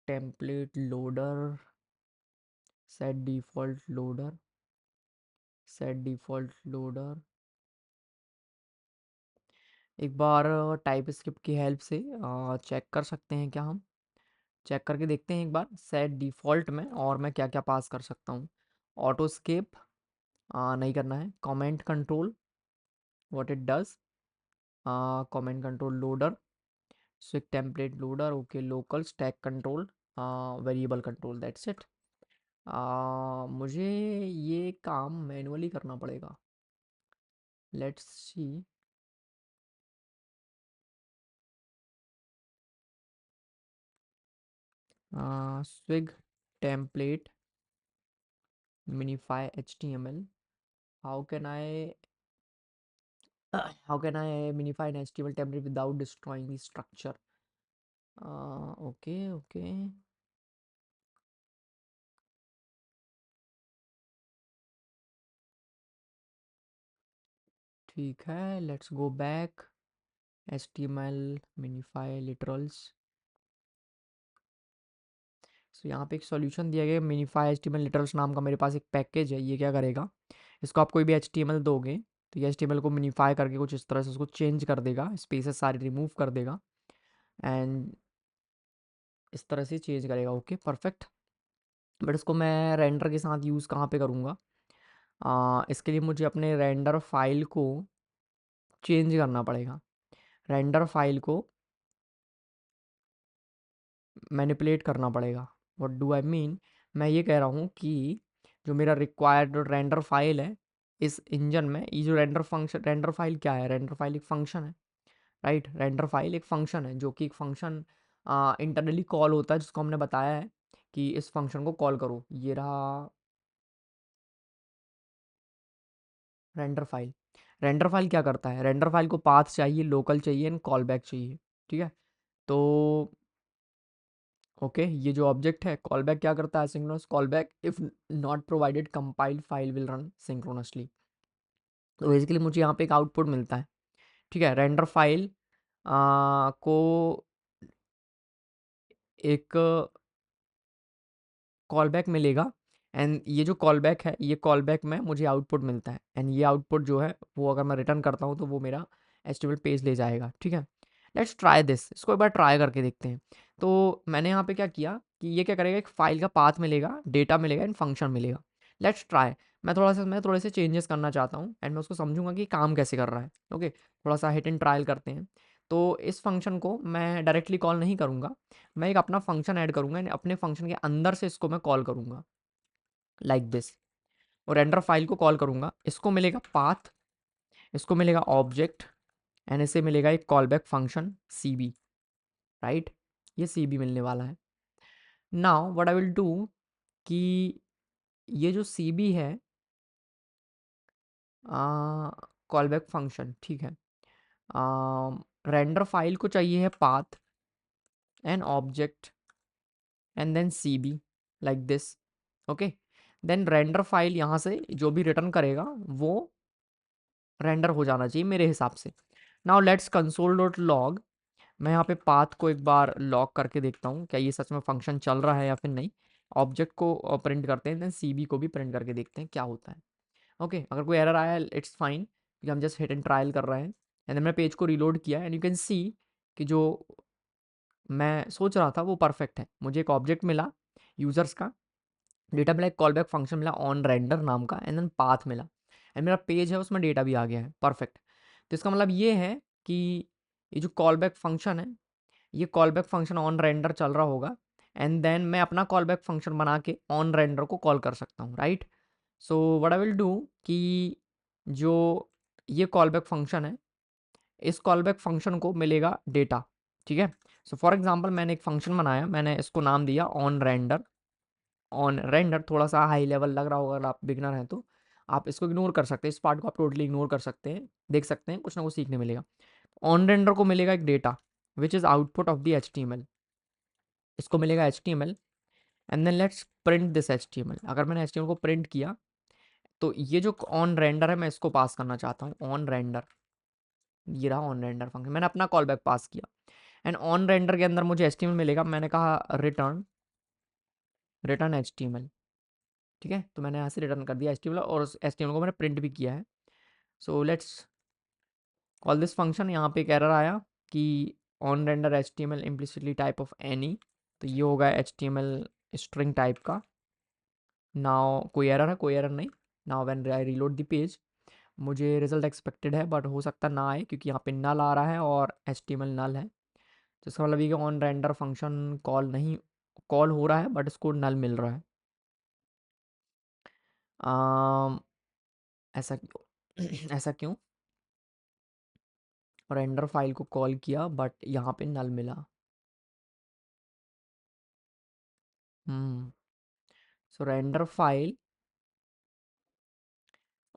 template loader, set default loader, set default loader। एक बार type script की help से check कर सकते हैं क्या हम, check करके देखते हैं एक बार सेट डिफ़ॉल्ट में, और मैं क्या क्या पास कर सकता हूँ। ऑटो स्केप नहीं करना है। Comment control, what it does, comment control loader, swig template loader, okay, local stack control, variable control, that's it. मुझे ये काम मैनुअली करना पड़ेगा, let's see. Swig template minify HTML, how can I how can I minify an HTML template without destroying the structure? Okay, okay, ठीक है, let's go back, HTML minify literals। सो यहाँ पे एक सॉल्यूशन दिया गया, मिनीफाई HTML लिटरल्स नाम का मेरे पास एक पैकेज है। ये क्या करेगा, इसको आप कोई भी HTML दोगे तो ये HTML को मिनीफाई करके कुछ इस तरह से उसको चेंज कर देगा, स्पेसेस सारे रिमूव कर देगा, एंड इस तरह से चेंज करेगा। Okay, perfect. बट इसको मैं रेंडर के साथ यूज़ कहाँ पे करूँगा? इसके लिए मुझे अपने रेंडर फाइल को चेंज करना पड़ेगा। रेंडर फाइल को मैनिपुलेट करना पड़ेगा। व्हाट डू आई मीन, मैं ये कह रहा हूँ कि जो मेरा रिक्वायर्ड रेंडर फाइल है इस इंजन में, ये जो रेंडर फंक्शन, रेंडर फाइल क्या है, रेंडर फाइल एक फंक्शन है, राइट। रेंडर फाइल एक फंक्शन है जो कि एक फंक्शन इंटरनली कॉल होता है, जिसको हमने बताया है कि इस फंक्शन को कॉल करो। ये रहा रेंडर फाइल। रेंडर फाइल क्या करता है, रेंडर फाइल को पाथ चाहिए, लोकल चाहिए एंड कॉल बैक चाहिए, ठीक है। तो ओके, ये जो ऑब्जेक्ट है कॉल बैक क्या करता है, synchronous call back if not provided compiled file will run synchronously. तो बेसिकली मुझे यहाँ पे एक आउटपुट मिलता है, ठीक है। रेंडर फाइल को एक कॉल बैक मिलेगा, एंड ये जो कॉल बैक है, ये कॉल बैक में मुझे आउटपुट मिलता है, एंड ये आउटपुट जो है वो अगर मैं रिटर्न करता हूँ तो वो मेरा HTML पेज ले जाएगा, ठीक है। लेट्स ट्राई दिस, इसको एक बार ट्राई करके देखते हैं। तो मैंने यहाँ पे क्या किया कि ये क्या करेगा, एक फाइल का पाथ मिलेगा, डेटा मिलेगा एंड फंक्शन मिलेगा। Let's try. मैं थोड़े से चेंजेस करना चाहता हूँ एंड मैं उसको समझूंगा कि काम कैसे कर रहा है। ओके, थोड़ा सा हिट एंड ट्रायल करते हैं। तो इस फंक्शन को मैं डायरेक्टली कॉल नहीं करूँगा, मैं एक अपना फंक्शन ऐड करूँगा एंड अपने फंक्शन के अंदर से इसको मैं कॉल करूँगा लाइक दिस, और रेंडर फाइल को कॉल करूँगा। इसको मिलेगा पाथ इसको मिलेगा ऑब्जेक्ट एंड इसे मिलेगा एक call back function C B, right. ये सी बी मिलने वाला है। Now what I will do कि ये जो सी बी है कॉल बैक फंक्शन, ठीक है, रेंडर फाइल को चाहिए है path and object and then C B like this, okay. Then render file यहाँ से जो भी रिटर्न करेगा वो रेंडर हो जाना चाहिए मेरे हिसाब से। Now let's console dot log, मैं यहाँ पे पाथ को एक बार लॉग करके देखता हूँ क्या ये सच में फंक्शन चल रहा है या फिर नहीं। ऑब्जेक्ट को प्रिंट करते हैं, देन सी बी को भी प्रिंट करके देखते हैं क्या होता है। ओके, अगर कोई एरर आया इट्स फाइन, क्योंकि हम जस्ट हिट एंड ट्रायल कर रहे हैं। एंड देन मैं पेज को रीलोड किया एंड यू कैन सी कि जो मैं सोच रहा था वो परफेक्ट है। मुझे एक ऑब्जेक्ट मिला यूजर्स का, डेटा मिला, एक कॉल बैक फंक्शन मिला ऑन रेंडर नाम का, एंड देन पाथ मिला, एंड मेरा पेज है उसमें डेटा भी आ गया है, परफेक्ट। तो इसका मतलब ये है कि ये जो कॉल बैक फंक्शन है, ये call back function on render चल रहा होगा, एंड देन मैं अपना कॉल बैक फंक्शन बना के ऑन रेंडर को कॉल कर सकता हूँ, right. So what I will do कि जो ये कॉल बैक फंक्शन है, इस कॉल बैक फंक्शन को मिलेगा डेटा, ठीक है। सो फॉर एग्जांपल मैंने एक फंक्शन बनाया, मैंने इसको नाम दिया ऑन रेंडर। ऑन रेंडर थोड़ा सा हाई लेवल लग रहा होगा, अगर आप बिगनर हैं तो आप इसको इग्नोर कर सकते हैं, इस पार्ट को आप टोटली इग्नोर कर सकते हैं, देख सकते हैं कुछ ना कुछ सीखने मिलेगा। ऑन रेंडर को मिलेगा एक data which is output of the HTML, इसको मिलेगा HTML, and then let's print this HTML। अगर मैंने HTML को प्रिंट किया तो ये जो ऑन रेंडर है मैं इसको पास करना चाहता हूँ ऑन रेंडर, ये रहा ऑन रेंडर फंक्शन, मैंने अपना कॉल बैक पास किया, एंड ऑन रेंडर के अंदर मुझे HTML मिलेगा, मैंने कहा रिटर्न रिटर्न HTML, ठीक है। तो मैंने यहाँ से रिटर्न कर दिया HTML और उस HTML को मैंने प्रिंट भी किया है। So let's call this function. यहाँ पे एक एरर आया कि on render HTML implicitly type of any, तो ये होगा HTML स्ट्रिंग टाइप का। नाउ कोई एरर है, कोई एरर नहीं। Now when I reload the page मुझे रिजल्ट एक्सपेक्टेड है, बट हो सकता ना आए क्योंकि यहाँ पे नल आ रहा है और HTML नल है। तो इसका मतलब ये कि ऑन रेंडर फंक्शन कॉल नहीं, कॉल हो रहा है बट इसको नल मिल रहा है। आम, ऐसा क्यों ऐसा क्यों? रेंडर फाइल को कॉल किया बट यहाँ पे नल मिला। Hmm so render file,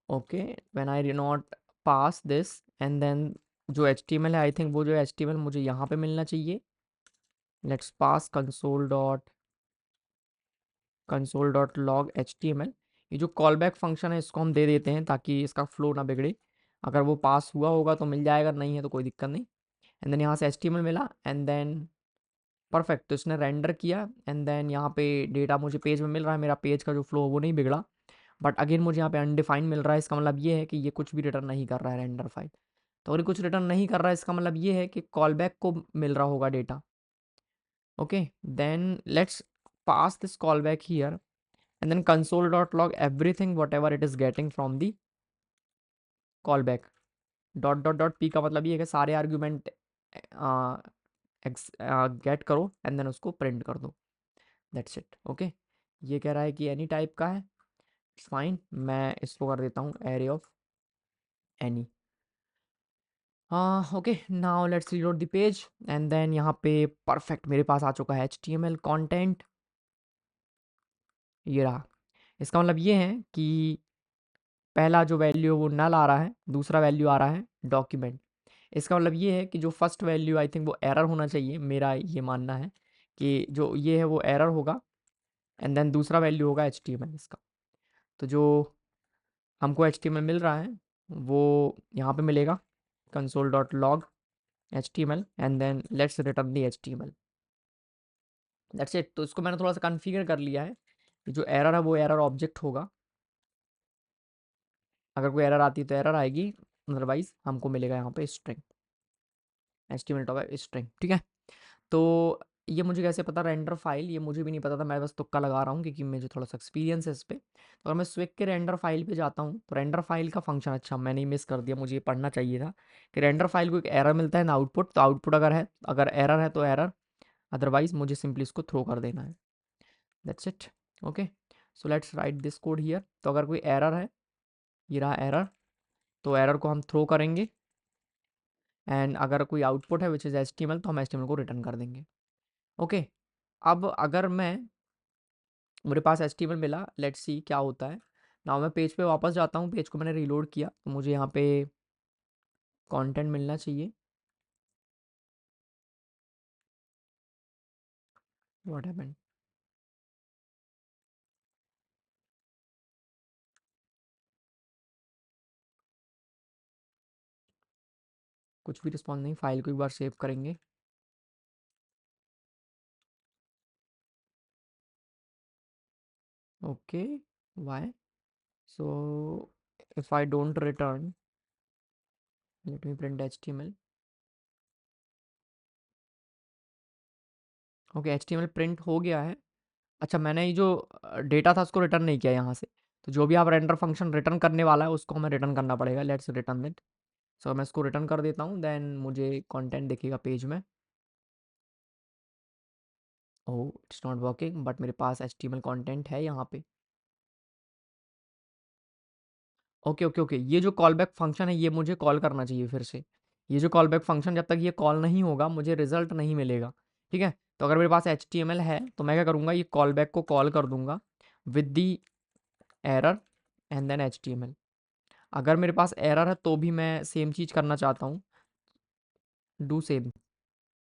okay, when I not pass this, and then जो HTML है, आई थिंक वो जो HTML मुझे यहाँ पे मिलना चाहिए। Let's pass console dot log HTML। ये जो कॉल बैक फंक्शन है इसको हम दे देते हैं ताकि इसका फ्लो ना बिगड़े, अगर वो पास हुआ होगा तो मिल जाएगा, नहीं है तो कोई दिक्कत नहीं। एंड देन यहाँ से HTML मिला एंड देन परफेक्ट, तो इसने रेंडर किया एंड देन यहाँ पे डेटा मुझे पेज में मिल रहा है, मेरा पेज का जो फ्लो वो नहीं बिगड़ा, बट अगेन मुझे यहाँ पे अनडिफाइंड मिल रहा है। इसका मतलब ये है कि ये कुछ भी रिटर्न नहीं कर रहा है रेंडर फाइल। तो अगर कुछ रिटर्न नहीं कर रहा है इसका मतलब ये है कि कॉल बैक को मिल रहा होगा data, okay. Then let's pass this call back here and then console.log everything whatever it is getting from the callback। Dot dot dot P का मतलब ये है कि सारे आर्ग्यूमेंट गेट करो एंड देन उसको प्रिंट कर दो, दैट्स इट, ओके। ये कह रहा है कि एनी टाइप का है, इट्स फाइन, मैं इसको कर देता हूँ एरे ऑफ एनी। हाँ okay, now let's reload the page and then यहाँ पे परफेक्ट मेरे पास आ चुका है HTML कंटेंट, ये रहा। इसका मतलब ये है कि पहला जो वैल्यू है वो नल आ रहा है, दूसरा वैल्यू आ रहा है डॉक्यूमेंट। इसका मतलब ये है कि जो फर्स्ट वैल्यू आई थिंक वो एरर होना चाहिए, मेरा ये मानना है कि जो ये है वो एरर होगा, एंड देन दूसरा वैल्यू होगा HTML इसका। तो जो हमको HTML मिल रहा है वो यहाँ पे मिलेगा console dot log HTML and then let's return the HTML, that's it. तो इसको मैंने थोड़ा सा कन्फिगर कर लिया है कि जो एरर है वो एरर ऑब्जेक्ट होगा, अगर कोई एरर आती है तो एरर आएगी, अदरवाइज हमको मिलेगा यहाँ पे स्ट्रिंग, HTML टॉप स्ट्रिंग, ठीक है। तो ये मुझे कैसे पता रेंडर फाइल, ये मुझे भी नहीं पता था, मैं बस तुक्का लगा रहा हूँ क्योंकि मुझे थोड़ा सा एक्सपीरियंस है इस पे। तो अगर मैं स्विक के रेंडर फाइल पे जाता हूँ तो रेंडर फाइल का फंक्शन, अच्छा मैंने ही मिस कर दिया, मुझे ये पढ़ना चाहिए था कि रेंडर फाइल को एक एरर मिलता है ना आउटपुट, तो आउटपुट अगर है, अगर एरर है तो एरर, अदरवाइज मुझे सिंपली इसको थ्रो कर देना है, that's it, okay. So let's write this code here. तो अगर कोई एरर है, ये रहा एरर, तो एरर को हम थ्रो करेंगे, एंड अगर कोई आउटपुट है विच इज़ HTML तो हम HTML को रिटर्न कर देंगे। ओके, अब अगर मैं मेरे पास HTML मिला, लेट्स सी क्या होता है। नाउ मैं पेज पे वापस जाता हूँ, पेज को मैंने रीलोड किया तो मुझे यहाँ पे कंटेंट मिलना चाहिए। What happened? कुछ भी रिस्पॉन्स नहीं, फाइल को एक बार सेव करेंगे। Okay, why? So if I don't return, let me print HTML। Okay, HTML print हो गया है। अच्छा, मैंने ये जो डेटा था उसको रिटर्न नहीं किया यहाँ से, तो जो भी आप रेंडर फंक्शन रिटर्न करने वाला है उसको हमें रिटर्न करना पड़ेगा। Let's return it. सो मैं इसको रिटर्न कर देता हूँ, देन मुझे कंटेंट दिखेगा पेज में। ओह, इट्स नॉट वर्किंग, बट मेरे पास HTML कंटेंट है यहाँ पे। ओके ओके ओके, ये जो कॉल बैक फंक्शन है ये मुझे कॉल करना चाहिए फिर से। ये जो कॉल बैक फंक्शन, जब तक ये कॉल नहीं होगा मुझे रिजल्ट नहीं मिलेगा। ठीक है, तो अगर मेरे पास HTML है तो मैं क्या करूँगा, ये कॉल बैक को कॉल कर दूंगा with the error and then HTML। अगर मेरे पास एरर है तो भी मैं सेम चीज़ करना चाहता हूँ, डू सेम।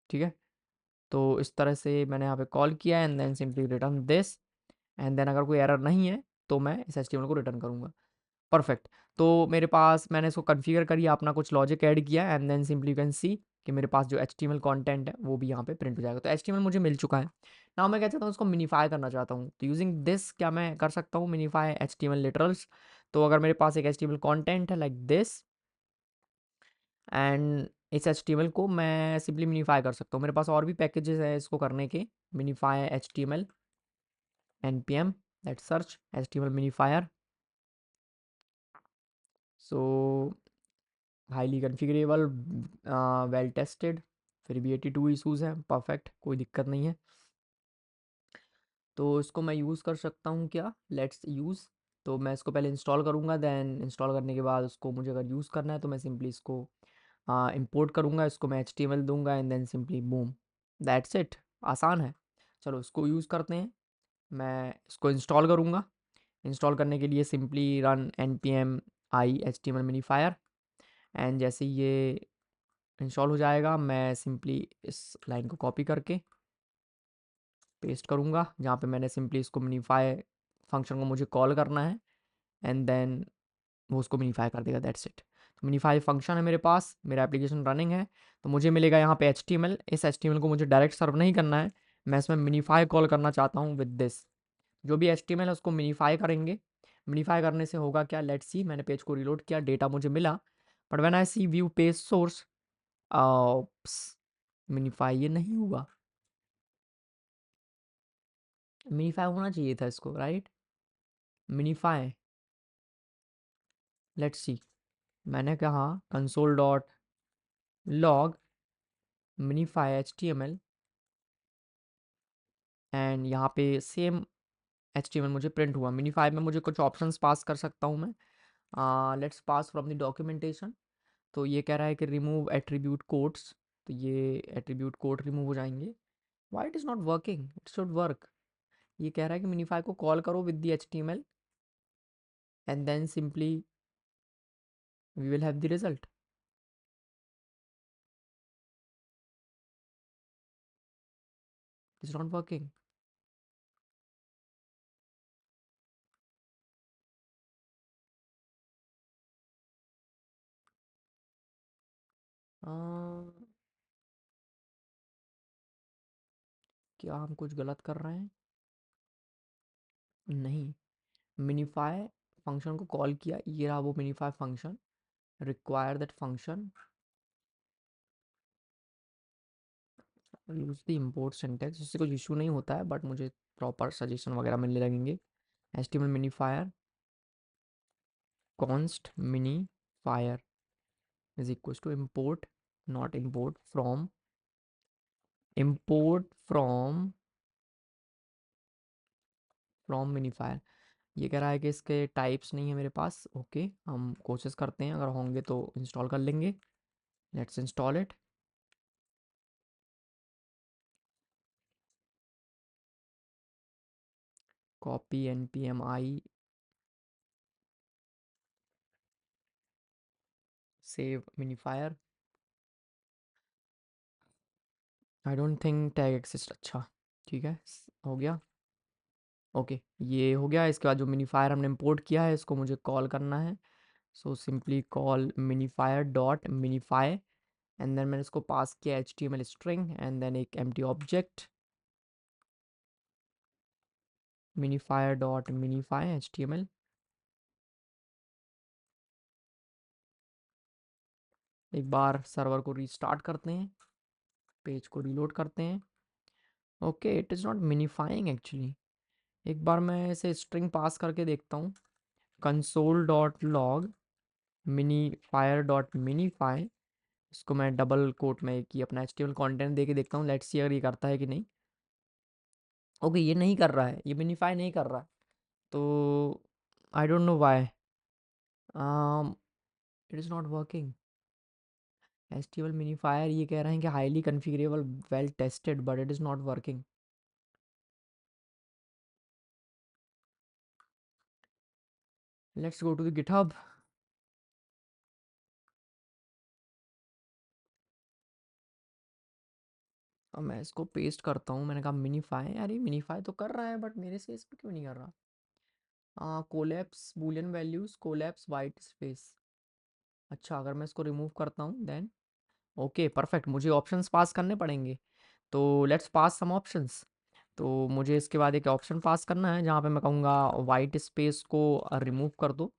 ठीक है, तो इस तरह से मैंने यहाँ पे कॉल किया and then simply return this, and then अगर कोई एरर नहीं है तो मैं इस HTML को रिटर्न करूँगा। परफेक्ट। तो मेरे पास, मैंने इसको कॉन्फ़िगर करिए, अपना कुछ लॉजिक ऐड किया and then simply you can see कि मेरे पास जो HTML कंटेंट है वो भी यहाँ पे प्रिंट हो जाएगा। तो HTML मुझे मिल चुका है। नाउ मैं क्या चाहता हूँ, उसको मिनीफाई करना चाहता हूँ, तो यूजिंग दिस क्या मैं कर सकता हूँ मिनीफाई HTML लिटरल्स। तो अगर मेरे पास एक HTML कंटेंट है लाइक दिस, एंड इस HTML को मैं सिंपली मिनीफाई कर सकता हूँ। मेरे पास और भी पैकेजेस है इसको करने के, minify HTML npm that search HTML minifier. So highly configurable, well tested, फिर भी 82 इशूज़ हैं, परफेक्ट, कोई दिक्कत नहीं है। तो इसको मैं यूज़ कर सकता हूँ क्या, लेट्स यूज़। तो मैं इसको पहले इंस्टॉल करूँगा, देन इंस्टॉल करने के बाद उसको मुझे अगर यूज़ करना है तो मैं सिंपली इसको इंपोर्ट करूँगा, इसको मैं HTML दूंगा and then simply boom, that's it. आसान है। चलो इसको यूज़ करते हैं। मैं इसको इंस्टॉल करूँगा। इंस्टॉल करने के लिए simply run npm i HTML minifier, and जैसे ही ये इंस्टॉल हो जाएगा मैं सिंपली इस लाइन को कॉपी करके पेस्ट करूँगा जहाँ पे मैंने सिंपली इसको मिनीफाई फंक्शन को मुझे कॉल करना है, एंड देन वो उसको मिनीफाई कर देगा, दैट्स इट। तो मिनीफाई फंक्शन है मेरे पास, मेरा एप्लीकेशन रनिंग है, तो मुझे मिलेगा यहाँ पे HTML। इस HTML को मुझे डायरेक्ट सर्व नहीं करना है, मैं इसमें मिनीफाई कॉल करना चाहता हूँ विद दिस। जो भी HTML है उसको मिनीफाई करेंगे। मिनीफाई करने से होगा क्या, लेट्स सी। मैंने पेज को रिलोड किया, डेटा मुझे मिला, but when I C view page source, minify ये नहीं हुआ। मिनीफाई होना चाहिए था इसको, राइट? Minify, let's see. मैंने कहा console dot log minify HTML, and यहाँ पे सेम HTML मुझे प्रिंट हुआ। मिनीफाई में मुझे कुछ ऑप्शंस पास कर सकता हूँ मैं। Let's pass from the documentation. तो ये कह रहा है कि रिमूव एट्रीब्यूट कोड्स, तो ये एट्रीब्यूट कोड रिमूव हो जाएंगे। Why it is not working, it should work. ये कह रहा है कि मिनीफाई को कॉल करो with the HTML and then simply we will have the result. It's not working. क्या हम कुछ गलत कर रहे हैं? नहीं, मिनीफाई फंक्शन को कॉल किया, ये रहा वो minify function. Require that function, use the import syntax. इससे कुछ इशू नहीं होता है, बट मुझे प्रॉपर सजेशन वगैरह मिलने लगेंगे। HTML मिनीफायर const minifier is equals to import, not import from, import from minifier। ये कह रहा है कि इसके टाइप्स नहीं है मेरे पास। ओके, हम कोशिश करते हैं, अगर होंगे तो इंस्टॉल कर लेंगे। Let's install it. Copy npmi save minifier. I don't think tag exist. अच्छा ठीक है, हो गया। ओके, ये हो गया। इसके बाद जो मिनीफायर हमने इंपोर्ट किया है इसको मुझे कॉल करना है। So simply call minifier dot minify, and then मैंने इसको पास किया HTML स्ट्रिंग एंड देन एक empty object minifier dot minify HTML। एक बार सर्वर को रीस्टार्ट करते हैं, पेज को रीलोड करते हैं। Okay, it is not minifying actually. एक बार मैं इसे स्ट्रिंग पास करके देखता हूँ। Console dot log minifier dot minify, इसको मैं डबल कोट में कि अपना HTML कंटेंट दे के देखता हूँ। लेट्स सी अगर ये करता है कि नहीं। ओके, ये नहीं कर रहा है, ये मिनीफाई नहीं कर रहा है। तो I don't know why it is not working. HTML minifier ये कह रहे हैं कि highly configurable well tested but it is not working. Let's go to the GitHub. अब मैं इसको पेस्ट करता हूँ। मैंने कहा मिनीफाई, अरे मिनीफाई तो कर रहा है बट मेरे से इसमें क्यों नहीं कर रहा। Collapse Boolean values, collapse white space. अच्छा, अगर मैं इसको रिमूव करता हूँ देन ओके परफेक्ट, मुझे ऑप्शंस पास करने पड़ेंगे। तो लेट्स पास सम ऑप्शंस। तो मुझे इसके बाद एक ऑप्शन पास करना है जहाँ पे मैं कहूँगा वाइट स्पेस को रिमूव कर दो।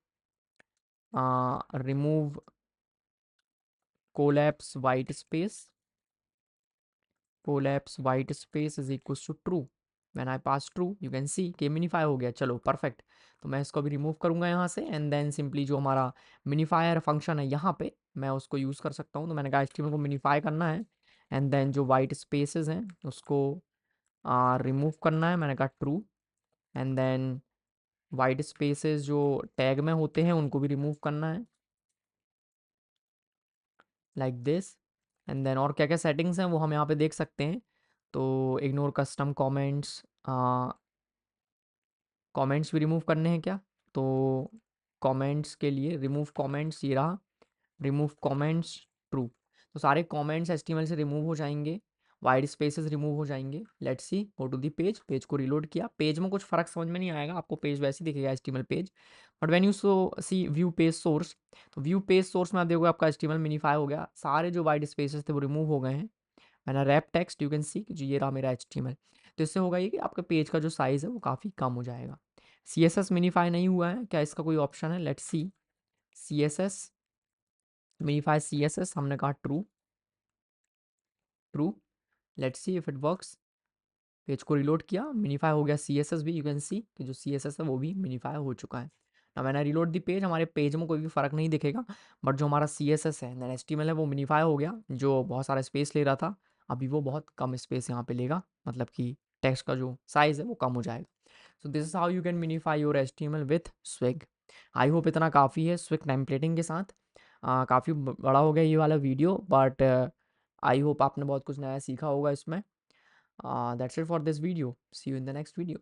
Remove collapse white space, collapse white space is equal to true. When I pass true you can see कि मिनीफाई हो गया। चलो परफेक्ट, तो मैं इसको भी रिमूव करूँगा यहाँ से एंड देन सिंपली जो हमारा मिनीफायर फंक्शन है यहाँ पे मैं उसको यूज़ कर सकता हूँ। तो मैंने कहा HTML को मिनीफाई करना है एंड देन जो वाइट स्पेसेस हैं उसको रिमूव करना है। मैंने कहा true and then white spaces जो टैग में होते हैं उनको भी रिमूव करना है लाइक दिस। एंड देन और क्या क्या सेटिंग्स हैं वो हम यहाँ पे देख सकते हैं। तो इग्नोर कस्टम कमेंट्स, कमेंट्स भी रिमूव करने हैं क्या। तो कमेंट्स के लिए रिमूव कमेंट्स ये रहा, रिमूव कमेंट्स ट्रू। तो सारे कमेंट्स HTML से रिमूव हो जाएंगे, वाइट स्पेसेस रिमूव हो जाएंगे। Let's see, go to the page, page को रिलोड किया। पेज में कुछ फर्क समझ में नहीं आएगा, आपको पेज वैसे ही दिखेगा HTML page. But when you see view page source, तो व्यू पेज सोर्स में आप देखोगे आपका HTML मिनीफाई हो गया, सारे जो वाइट स्पेसेस थे वो रिमूव हो गए हैं। मैंने रैप टेक्स्ट यू कैन सी जो ये रहा मेरा HTML। तो इससे होगा ये कि आपके पेज का जो साइज़ है वो काफ़ी कम हो जाएगा। CSS मिनीफाई नहीं हुआ है क्या, इसका कोई ऑप्शन है। Let's see, CSS minify CSS, हमने कहा true, true. Let's see if it works. Page को रिलोड किया, मिनीफाई हो गया CSS भी, यू कैन सी कि जो CSS है वो भी मिनीफाई हो चुका है। ना मैंने रिलोड दी पेज, हमारे पेज में कोई भी फर्क नहीं दिखेगा बट जो हमारा CSS है देन HTML है वो मिनीफाई हो गया, जो बहुत सारा स्पेस ले रहा था अभी वो बहुत कम स्पेस यहाँ पे लेगा, मतलब कि टेक्स्ट का जो साइज़ है वो कम हो जाएगा। So this is how you can minify your HTML with swig. I hope इतना काफ़ी है स्विग टेम्पलेटिंग के साथ। काफ़ी बड़ा हो गया ये वाला वीडियो बट आई होप आपने बहुत कुछ नया सीखा होगा इसमें। That's it for this video. See you in the next video.